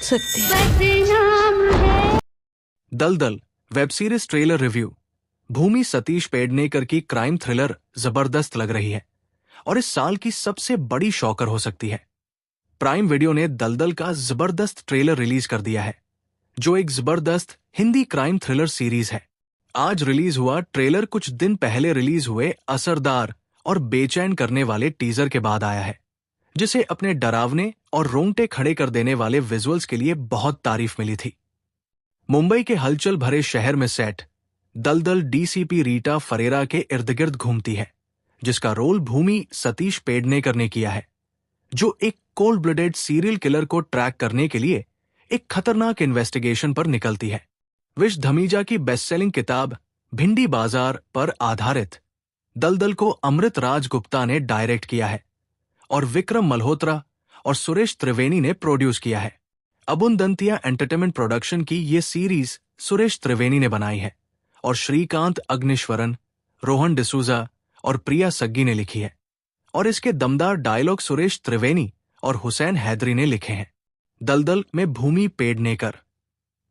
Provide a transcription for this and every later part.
सोच सकते हैं। दलदल वेब सीरीज ट्रेलर रिव्यू। भूमि सतीश पेडनेकर की क्राइम थ्रिलर जबरदस्त लग रही है और इस साल की सबसे बड़ी शॉकर हो सकती है। प्राइम वीडियो ने दलदल का जबरदस्त ट्रेलर रिलीज कर दिया है, जो एक जबरदस्त हिंदी क्राइम थ्रिलर सीरीज है। आज रिलीज हुआ ट्रेलर कुछ दिन पहले रिलीज हुए असरदार और बेचैन करने वाले टीजर के बाद आया है, जिसे अपने डरावने और रोंगटे खड़े कर देने वाले विजुअल्स के लिए बहुत तारीफ मिली थी। मुंबई के हलचल भरे शहर में सेट दलदल डीसीपी रीटा फरेरा के इर्द गिर्द घूमती है, जिसका रोल भूमि सतीश पेडनेकर ने किया है, जो एक कोल्ड ब्लडेड सीरियल किलर को ट्रैक करने के लिए एक खतरनाक इन्वेस्टिगेशन पर निकलती है। विश धमीजा की बेस्ट सेलिंग किताब भिंडी बाजार पर आधारित दलदल को अमृत राज गुप्ता ने डायरेक्ट किया है और विक्रम मल्होत्रा और सुरेश त्रिवेणी ने प्रोड्यूस किया है। अबुंदंतिया एंटरटेनमेंट प्रोडक्शन की ये सीरीज सुरेश त्रिवेणी ने बनाई है और श्रीकांत अग्निश्वरन, रोहन डिसूजा और प्रिया सग्गी ने लिखी है और इसके दमदार डायलॉग सुरेश त्रिवेणी और हुसैन हैदरी ने लिखे हैं। दलदल में Bhumi Pednekar.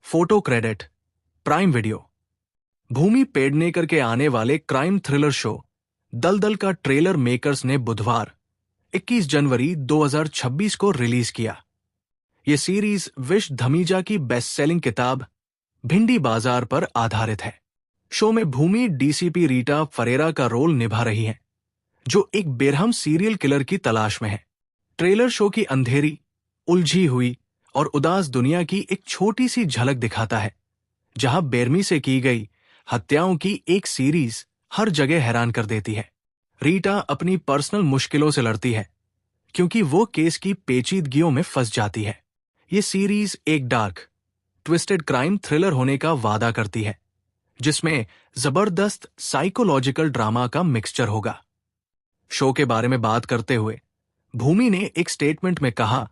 Photo credit prime video. Bhumi Pednekar के आने वाले क्राइम थ्रिलर शो दलदल का ट्रेलर मेकर्स ने बुधवार 21 जनवरी 2026 को रिलीज किया। यह सीरीज विश धमीजा की बेस्ट सेलिंग किताब भिंडी बाजार पर आधारित है। शो में भूमि डीसीपी रीटा फरेरा का रोल निभा रही हैं, जो एक बेरहम सीरियल किलर की तलाश में है। ट्रेलर शो की अंधेरी, उलझी हुई और उदास दुनिया की एक छोटी सी झलक दिखाता है, जहां बेरमी से की गई हत्याओं की एक सीरीज हर जगह हैरान कर देती है। रीटा अपनी पर्सनल मुश्किलों से लड़ती है, क्योंकि वो केस की पेचीदगियों में फंस जाती है। ये सीरीज एक डार्क, ट्विस्टेड क्राइम थ्रिलर होने का वादा करती है, जिसमें जबरदस्त साइकोलॉजिकल ड्रामा का मिक्सचर होगा। शो के बारे में बात करते हुए भूमि ने एक स्टेटमेंट में कहा,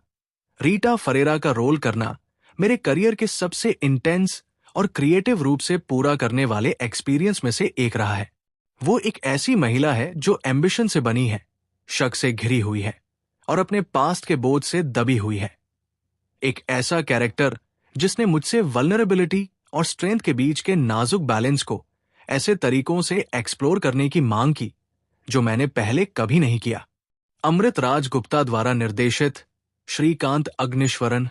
रीटा फरेरा का रोल करना मेरे करियर के सबसे इंटेंस और क्रिएटिव रूप से पूरा करने वाले एक्सपीरियंस में से एक रहा है। वो एक ऐसी महिला है जो एम्बिशन से बनी है, शक से घिरी हुई है और अपने पास्ट के बोझ से दबी हुई है। एक ऐसा कैरेक्टर जिसने मुझसे वल्नरेबिलिटी और स्ट्रेंथ के बीच के नाजुक बैलेंस को ऐसे तरीकों से एक्सप्लोर करने की मांग की जो मैंने पहले कभी नहीं किया। अमृत राज गुप्ता द्वारा निर्देशित, श्रीकांत अग्निश्वरन,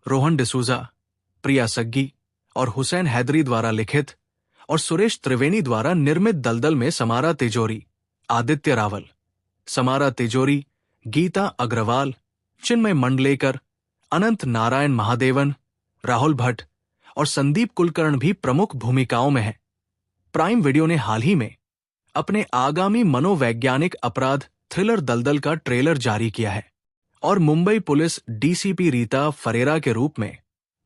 रोहन डिसूजा, प्रिया सग्गी और हुसैन हैदरी द्वारा लिखित और सुरेश त्रिवेणी द्वारा निर्मित दलदल में समारा तिजोरी, आदित्य रावल, समारा तिजोरी, गीता अग्रवाल, चिन्मय मंडलेकर, अनंत नारायण महादेवन, राहुल भट्ट और संदीप कुलकर्ण भी प्रमुख भूमिकाओं में हैं। प्राइम वीडियो ने हाल ही में अपने आगामी मनोवैज्ञानिक अपराध थ्रिलर दलदल का ट्रेलर जारी किया है और Mumbai police DCP Rita Ferreira के रूप में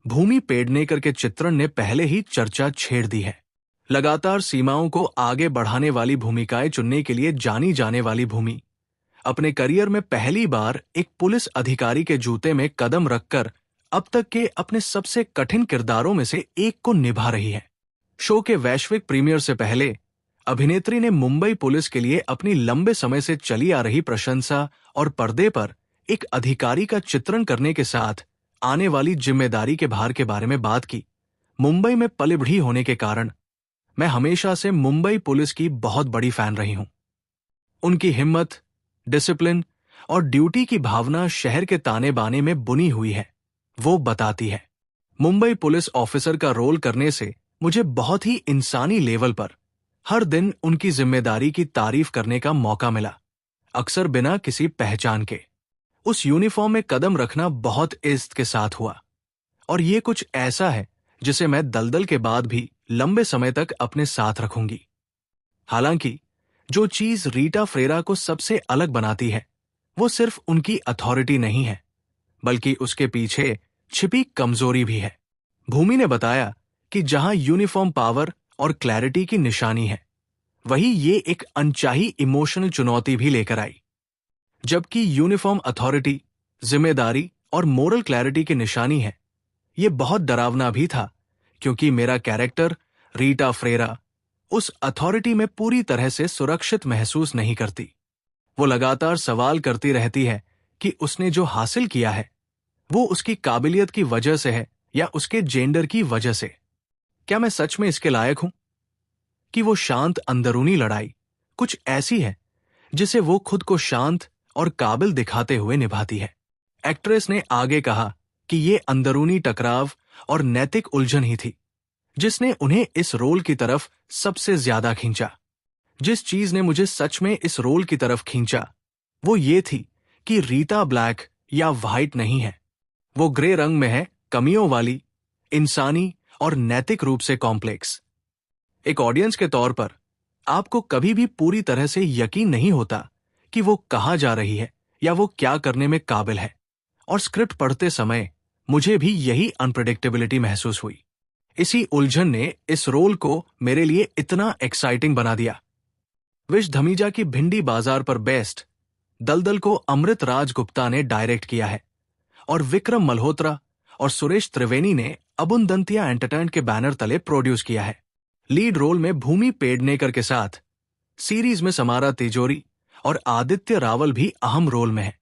भूमि पेडनेकर के चित्रण ने पहले ही चर्चा छेड़ दी है। लगातार सीमाओं को आगे बढ़ाने वाली भूमिकाएं चुनने के लिए जानी जाने वाली भूमि अपने करियर में पहली बार एक पुलिस अधिकारी के जूते में कदम रखकर अब तक के अपने सबसे कठिन किरदारों में से एक को निभा रही है। शो के वैश्विक प्रीमियर से पहले अभिनेत्री ने मुंबई पुलिस के लिए अपनी लंबे समय से चली आ रही प्रशंसा और पर्दे पर एक अधिकारी का चित्रण करने के साथ आने वाली जिम्मेदारी के भार के बारे में बात की। मुंबई में पली बढ़ी होने के कारण मैं हमेशा से मुंबई पुलिस की बहुत बड़ी फैन रही हूं। उनकी हिम्मत, डिसिप्लिन और ड्यूटी की भावना शहर के ताने बाने में बुनी हुई है, वो बताती है। मुंबई पुलिस ऑफिसर का रोल करने से मुझे बहुत ही इंसानी लेवल पर हर दिन उनकी जिम्मेदारी की तारीफ करने का मौका मिला, अक्सर बिना किसी पहचान के। उस यूनिफॉर्म में कदम रखना बहुत इज्जत के साथ हुआ और ये कुछ ऐसा है जिसे मैं दलदल के बाद भी लंबे समय तक अपने साथ रखूंगी। हालांकि जो चीज रीटा फरेरा को सबसे अलग बनाती है वो सिर्फ उनकी अथॉरिटी नहीं है, बल्कि उसके पीछे छिपी कमजोरी भी है। भूमि ने बताया कि जहां यूनिफॉर्म पावर और क्लैरिटी की निशानी है, वहीं ये एक अनचाही इमोशनल चुनौती भी लेकर आई। जबकि यूनिफॉर्म अथॉरिटी, जिम्मेदारी और मोरल क्लैरिटी की निशानी है, ये बहुत डरावना भी था, क्योंकि मेरा कैरेक्टर रीटा फरेरा उस अथॉरिटी में पूरी तरह से सुरक्षित महसूस नहीं करती। वो लगातार सवाल करती रहती है कि उसने जो हासिल किया है वो उसकी काबिलियत की वजह से है या उसके जेंडर की वजह से? क्या मैं सच में इसके लायक हूं कि वो शांत अंदरूनी लड़ाई कुछ ऐसी है जिसे वो खुद को शांत और काबिल दिखाते हुए निभाती है? एक्ट्रेस ने आगे कहा कि ये अंदरूनी टकराव और नैतिक उलझन ही थी जिसने उन्हें इस रोल की तरफ सबसे ज्यादा खींचा। जिस चीज ने मुझे सच में इस रोल की तरफ खींचा वो ये थी कि रीता ब्लैक या व्हाइट नहीं है, वो ग्रे रंग में है, कमियों वाली, इंसानी और नैतिक रूप से कॉम्प्लेक्स। एक ऑडियंस के तौर पर आपको कभी भी पूरी तरह से यकीन नहीं होता कि वो कहाँ जा रही है या वो क्या करने में काबिल है, और स्क्रिप्ट पढ़ते समय मुझे भी यही अनप्रेडिक्टेबिलिटी महसूस हुई। इसी उलझन ने इस रोल को मेरे लिए इतना एक्साइटिंग बना दिया। विश धमीजा की भिंडी बाजार पर बेस्ट दलदल को अमृत राज गुप्ता ने डायरेक्ट किया है और विक्रम मल्होत्रा और सुरेश त्रिवेणी ने अबुन दंतिया एंटरटेनमेंट के बैनर तले प्रोड्यूस किया है। लीड रोल में भूमि पेडनेकर के साथ सीरीज में समारा तिजोरी और आदित्य रावल भी अहम रोल में है।